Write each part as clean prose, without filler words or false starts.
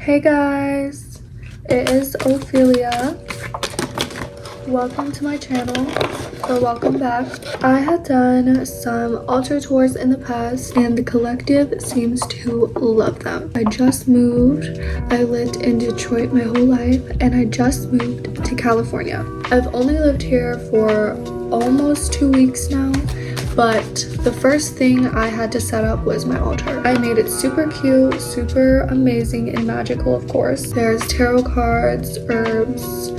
Hey guys, it is Ophelia. Welcome to my channel, or welcome back. I had done some altar tours in the past and the collective seems to love them. I just moved. I lived in Detroit my whole life and I just moved to California. I've only lived here for almost 2 weeks now, but the first thing I had to set up was my altar. I made it super cute, super amazing and magical, of course. There's tarot cards, herbs,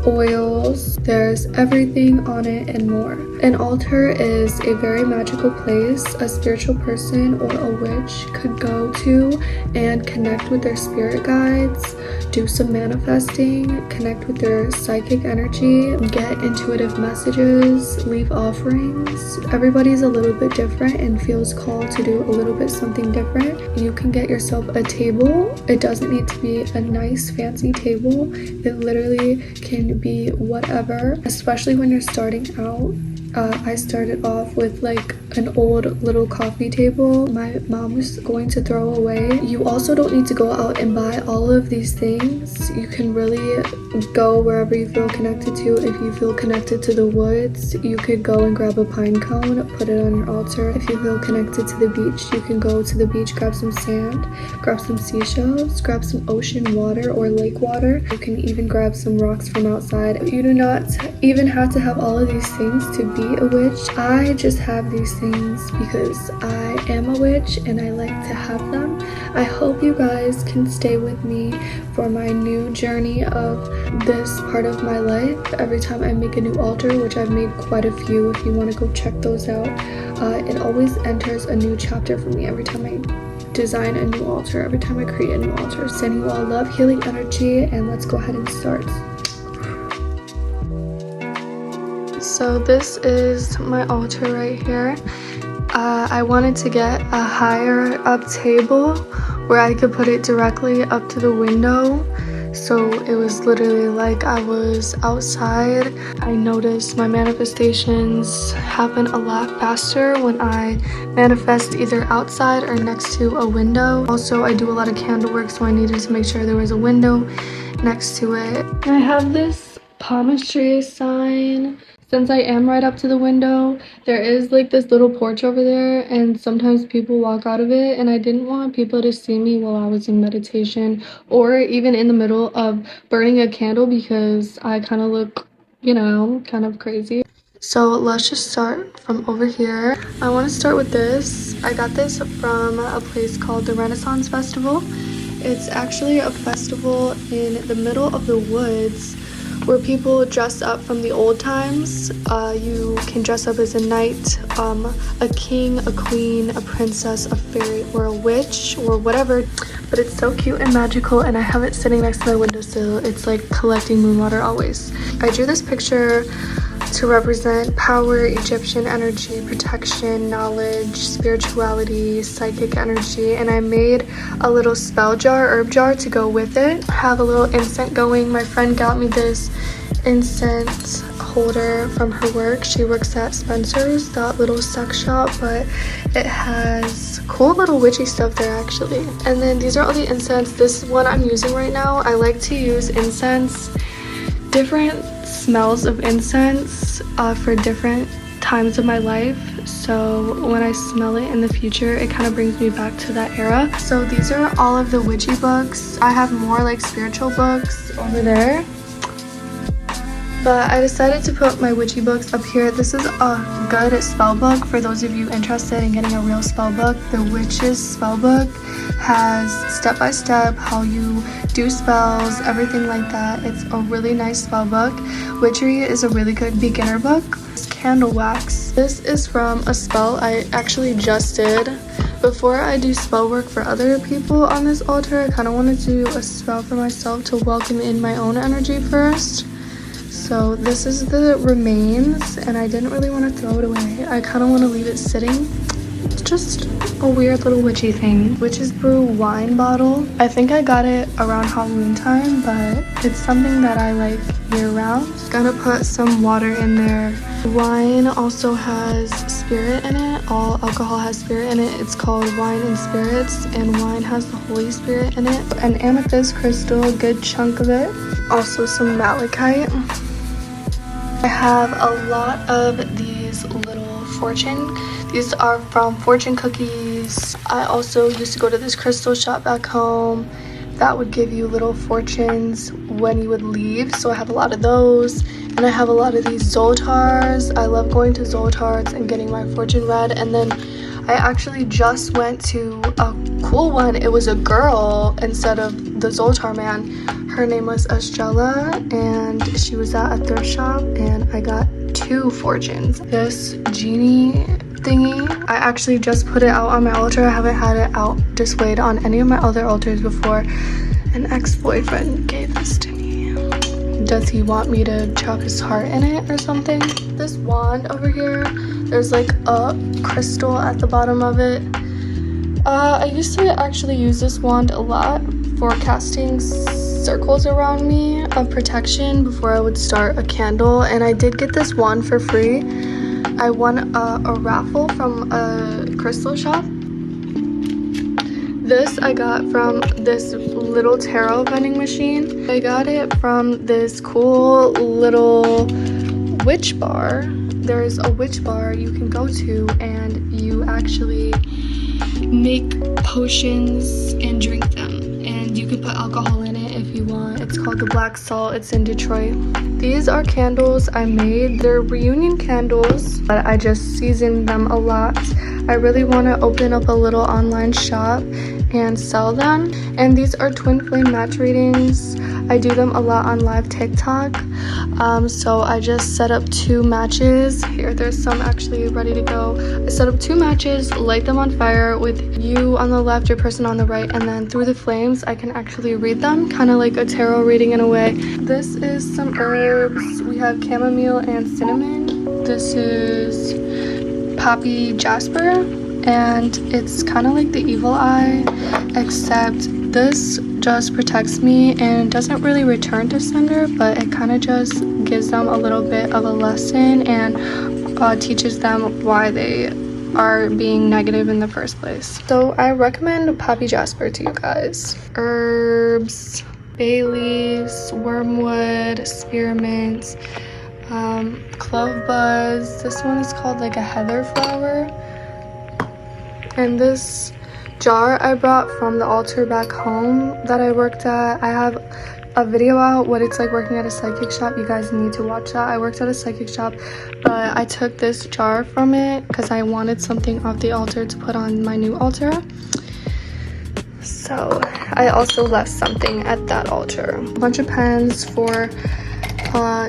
oils, there's everything on it and more. An altar is a very magical place a spiritual person or a witch could go to and connect with their spirit guides, do some manifesting, connect with their psychic energy, get intuitive messages, leave offerings. Everybody's a little bit different and feels called to do a little bit something different. You can get yourself a table. It doesn't need to be a nice fancy table. It literally can be whatever, especially when you're starting out. I started off with like an old little coffee table my mom was going to throw away. You also don't need to go out and buy all of these things. You can really go wherever you feel connected to. If you feel connected to the woods, you could go and grab a pine cone, put it on your altar. If you feel connected to the beach, you can go to the beach, grab some sand, grab some seashells, grab some ocean water or lake water. You can even grab some rocks from outside. You do not even have to have all of these things to be a witch. I just have these things because I am a witch and I like to have them. I hope you guys can stay with me for my new journey of this part of my life. Every time I make a new altar, which I've made quite a few, if you want to go check those out, it always enters a new chapter for me every time I design a new altar, every time I create a new altar. Sending you all love, healing energy, and let's go ahead and start. So this is my altar right here. I wanted to get a higher up table where I could put it directly up to the window. So it was literally like I was outside. I noticed my manifestations happen a lot faster when I manifest either outside or next to a window. Also, I do a lot of candle work, so I needed to make sure there was a window next to it. I have this palmistry sign. Since I am right up to the window, there is like this little porch over there and sometimes people walk out of it, and I didn't want people to see me while I was in meditation or even in the middle of burning a candle because I kind of look, you know, kind of crazy. So let's just start from over here. I want to start with this. I got this from a place called the Renaissance Festival. It's actually a festival in the middle of the woods where people dress up from the old times. You can dress up as a knight, a king, a queen, a princess, a fairy, or a witch, or whatever. But it's so cute and magical, and I have it sitting next to my windowsill. It's like collecting moon water always. I drew this picture to represent power, Egyptian energy, protection, knowledge, spirituality, psychic energy, and I made a little spell jar, herb jar to go with it. I have a little incense going. My friend got me this incense holder from her work. She works at Spencer's, that little sex shop, but it has cool little witchy stuff there actually. And then these are all the incense. This one I'm using right now. I like to use incense, different smells of incense for different times of my life, so when I smell it in the future it kind of brings me back to that era. So these are all of the witchy books. I have more like spiritual books over there, but I decided to put my witchy books up here. This is a good spell book for those of you interested in getting a real spell book. The Witch's spell book has step-by-step how you do spells, everything like that. It's a really nice spell book. Witchery is a really good beginner book. Candle wax. This is from a spell I actually just did. Before I do spell work for other people on this altar, I kind of want to do a spell for myself to welcome in my own energy first. So this is the remains, and I didn't really want to throw it away. I kind of want to leave it sitting just a weird little witchy thing. Witch's Brew wine bottle. I think I got it around Halloween time, but it's something that I like year round. Gonna put some water in there. Wine also has spirit in it. All alcohol has spirit in it. It's called Wine and Spirits, and wine has the Holy Spirit in it. An amethyst crystal, a good chunk of it. Also some malachite. I have a lot of these little fortune. These are from Fortune Cookies. I also used to go to this crystal shop back home that would give you little fortunes when you would leave. So I have a lot of those. And I have a lot of these Zoltars. I love going to Zoltar's and getting my fortune read. And then I actually just went to a cool one. It was a girl instead of the Zoltar man. Her name was Estrella, and she was at a thrift shop, and I got 2 fortunes. This genie thingy, I actually just put it out on my altar. I haven't had it out displayed on any of my other altars before. An ex-boyfriend gave this to me. Does he want me to chop his heart in it or something? This wand over here, there's like a crystal at the bottom of it. I used to actually use this wand a lot for casting circles around me of protection before I would start a candle, and I did get this wand for free. I won a raffle from a crystal shop. This I got from this little tarot vending machine. I got it from this cool little witch bar. There's a witch bar you can go to, and you actually make potions and drink them, and you can put alcohol in it if you want. It's called the Black Salt. It's in Detroit. These are candles I made. They're reunion candles, but I just seasoned them a lot. I really want to open up a little online shop and sell them. And these are twin flame match readings. I do them a lot on live TikTok. So I just set up 2 matches. Here, there's some actually ready to go. I set up 2 matches, light them on fire with you on the left, your person on the right, and then through the flames, I can actually read them, kind of like a tarot reading in a way. This is some herbs. We have chamomile and cinnamon. This is poppy jasper, and it's kind of like the evil eye, except this just protects me and doesn't really return to sender, but it kind of just gives them a little bit of a lesson and teaches them why they are being negative in the first place. So I recommend poppy jasper to you guys. Herbs, bay leaves, wormwood, spearmint, clove buzz. This one is called like a heather flower. And this jar I brought from the altar back home that I worked at. I have a video out what it's like working at a psychic shop. You guys need to watch that. I worked at a psychic shop, but I took this jar from it because I wanted something off the altar to put on my new altar. So I also left something at that altar. A bunch of pens for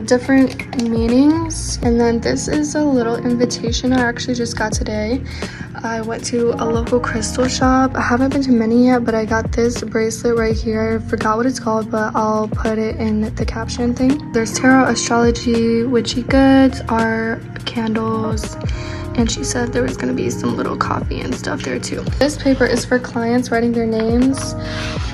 different meanings. And then this is a little invitation I actually just got today. I went to a local crystal shop. I haven't been to many yet, but I got this bracelet right here. I forgot what it's called, but I'll put it in the caption thing. There's tarot, astrology, witchy goods, art, candles, and she said there was gonna be some little coffee and stuff there too. This paper is for clients writing their names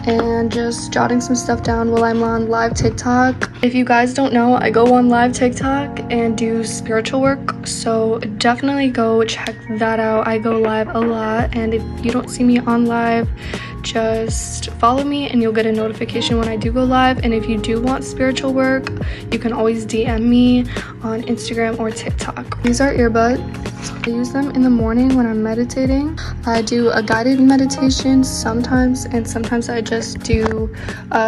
and just jotting some stuff down while I'm on live TikTok. If you guys don't know, I go on live TikTok and do spiritual work, so definitely go check that out. I go live a lot, and if you don't see me on live, just follow me and you'll get a notification when I do go live. And if you do want spiritual work, you can always DM me on Instagram or TikTok. These are earbuds. I use them in the morning when I'm meditating. I do a guided meditation sometimes, and sometimes I just do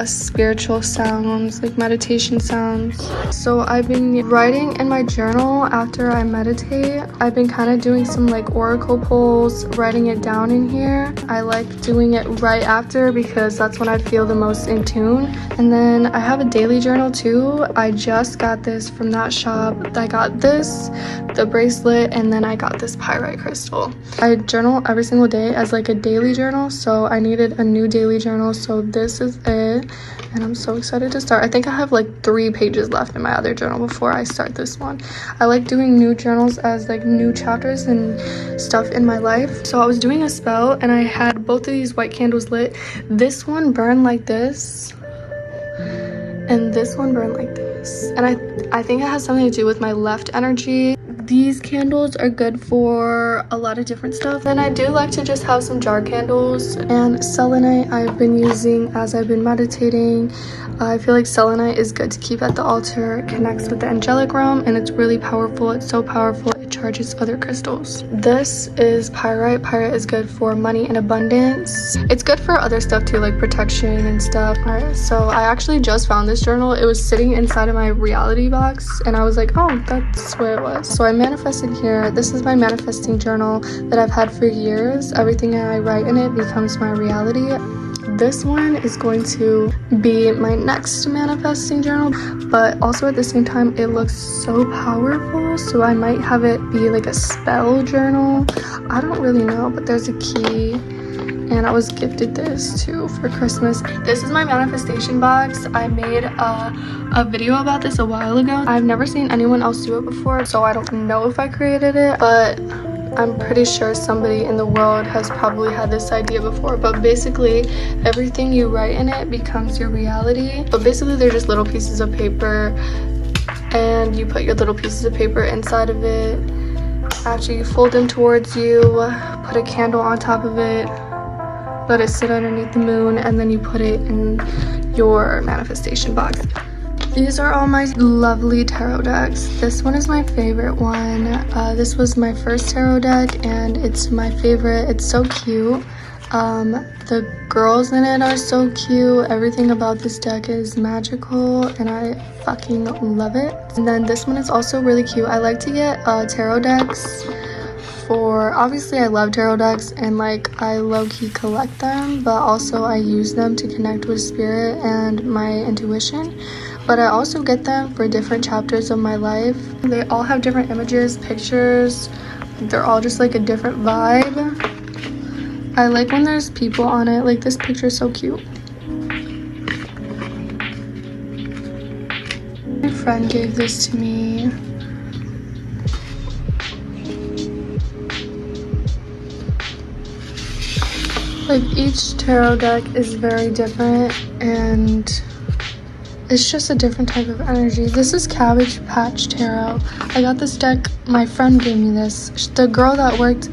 spiritual sounds, like meditation sounds. So I've been writing in my journal after I meditate. I've been kind of doing some like oracle pulls, writing it down in here. I like doing it right after because that's when I feel the most in tune. And then I have a daily journal too. I just got this from that shop. shop. I got this, the bracelet, and then I got this pyrite crystal. I journal every single day as like a daily journal, so I needed a new daily journal, so this is it. And I'm so excited to start. I think I have like 3 pages left in my other journal before I start this one. I like doing new journals as like new chapters and stuff in my life. So I was doing a spell and I had both of these white candles lit. This one burned like this and this one burned like this. And I think it has something to do with my left energy. These candles are good for a lot of different stuff. And I do like to just have some jar candles. And selenite I've been using as I've been meditating. I feel like selenite is good to keep at the altar. It connects with the angelic realm and it's really powerful. It's so powerful it charges other crystals. This is pyrite. Pyrite is good for money and abundance. It's good for other stuff too, like protection and stuff. Alright, so I actually just found this journal. It was sitting inside of my reality box and I was like, oh, that's where it was. So I manifested here. This is my manifesting journal that I've had for years. Everything I write in it becomes my reality. This one is going to be my next manifesting journal, but also at the same time it looks so powerful, so I might have it be like a spell journal. I don't really know, but there's a key and I was gifted this too for Christmas. This is my manifestation box. I made a video about this a while ago. I've never seen anyone else do it before, so I don't know if I created it, but I'm pretty sure somebody in the world has probably had this idea before. But basically everything you write in it becomes your reality. But basically they're just little pieces of paper and you put your little pieces of paper inside of it. After you fold them towards you, put a candle on top of it, let it sit underneath the moon, and then you put it in your manifestation box. These are all my lovely tarot decks. This one is my favorite one. This was my first tarot deck and it's my favorite. It's so cute. The girls in it are so cute. Everything about this deck is magical and I fucking love it. And then this one is also really cute. I like to get tarot decks for, obviously I love tarot decks and like I low-key collect them, but also I use them to connect with spirit and my intuition. But I also get them for different chapters of my life. They all have different images, pictures. They're all just like a different vibe. I like when there's people on it. Like this picture is so cute. My friend gave this to me. Like each tarot deck is very different and it's just a different type of energy. This is Cabbage Patch Tarot. I got this deck, my friend gave me this. The girl that works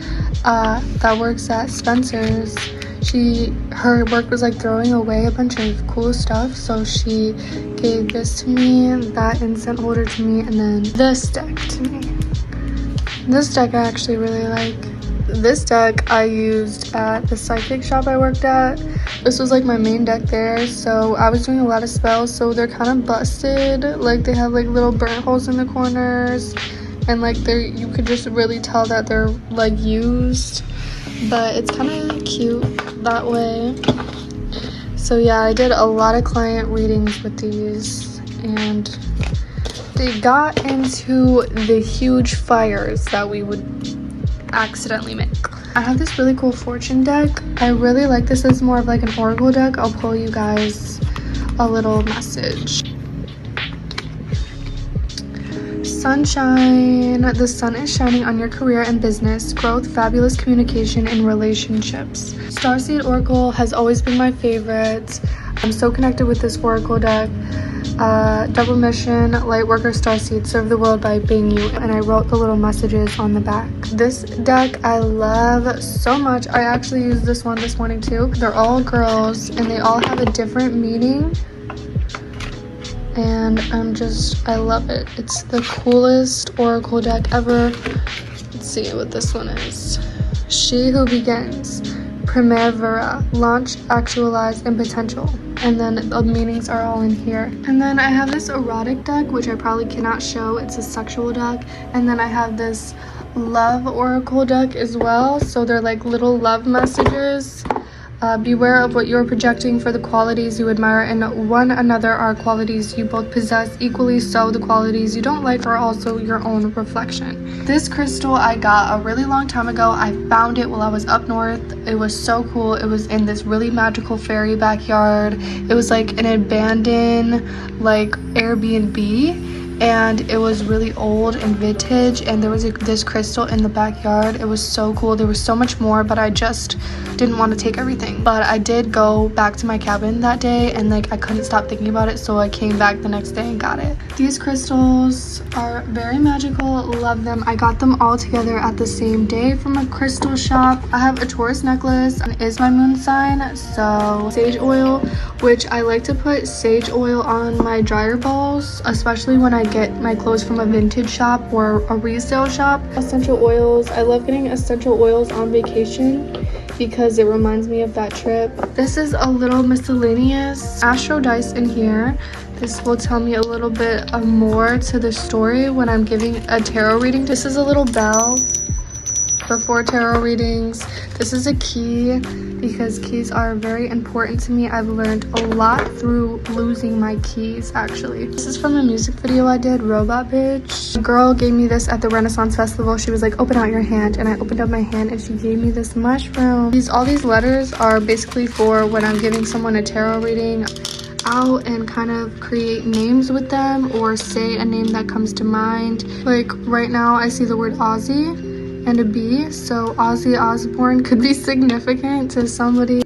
at Spencer's, her work was like throwing away a bunch of cool stuff, so she gave this to me, that incense holder to me, and then this deck to me. This deck I actually really like. This deck I used at the psychic shop I worked at. This was like my main deck there, so I was doing a lot of spells, so they're kind of busted. Like they have like little burnt holes in the corners and like you could just really tell that they're like used, but it's kind of cute that way. So yeah, I did a lot of client readings with these and they got into the huge fires that we would accidentally make. I have this really cool fortune deck. I really like this as more of like an oracle deck. I'll pull you guys a little message. Sunshine. The sun is shining on your career and business, growth, fabulous communication, and relationships. Starseed Oracle has always been my favorite. I'm so connected with this oracle deck. Double mission, light worker starseed, serve the world by being you, and I wrote the little messages on the back. This deck I love so much. I actually used this one this morning too. They're all girls and they all have a different meaning, and I love it. It's the coolest oracle deck ever. Let's see what this one is. She who begins, primavera, launch, actualize, and potential. And then the meanings are all in here. And then I have this erotic deck, which I probably cannot show. It's a sexual deck. And then I have this love oracle deck as well. So they're like little love messages. Beware of what you are projecting, for the qualities you admire in one another are qualities you both possess equally, so the qualities you don't like are also your own reflection. This crystal I got a really long time ago. I found it while I was up north. It was so cool. It was in this really magical fairy backyard. It was like an abandoned like Airbnb, and it was really old and vintage, and there was this crystal in the backyard. It was so cool. There was so much more, but I just didn't want to take everything. But I did go back to my cabin that day, and like I couldn't stop thinking about it, so I came back the next day and got it. These crystals are very magical. Love them. I got them all together at the same day from a crystal shop. I have a Taurus necklace and it is my moon sign, so sage oil, which I like to put sage oil on my dryer balls, especially when I get my clothes from a vintage shop or a resale shop. Essential oils. I love getting essential oils on vacation because it reminds me of that trip. This is a little miscellaneous astro dice in here. This will tell me a little bit more to the story when I'm giving a tarot reading. This is a little bell for 4 tarot readings. This is a key because keys are very important to me. I've learned a lot through losing my keys, actually. This is from a music video I did, Robot Bitch. A girl gave me this at the Renaissance Festival. She was like, open out your hand, and I opened up my hand and she gave me this mushroom. All these letters are basically for when I'm giving someone a tarot reading out and kind of create names with them or say a name that comes to mind. Like right now I see the word Ozzy and a B, so Ozzy Osbourne could be significant to somebody.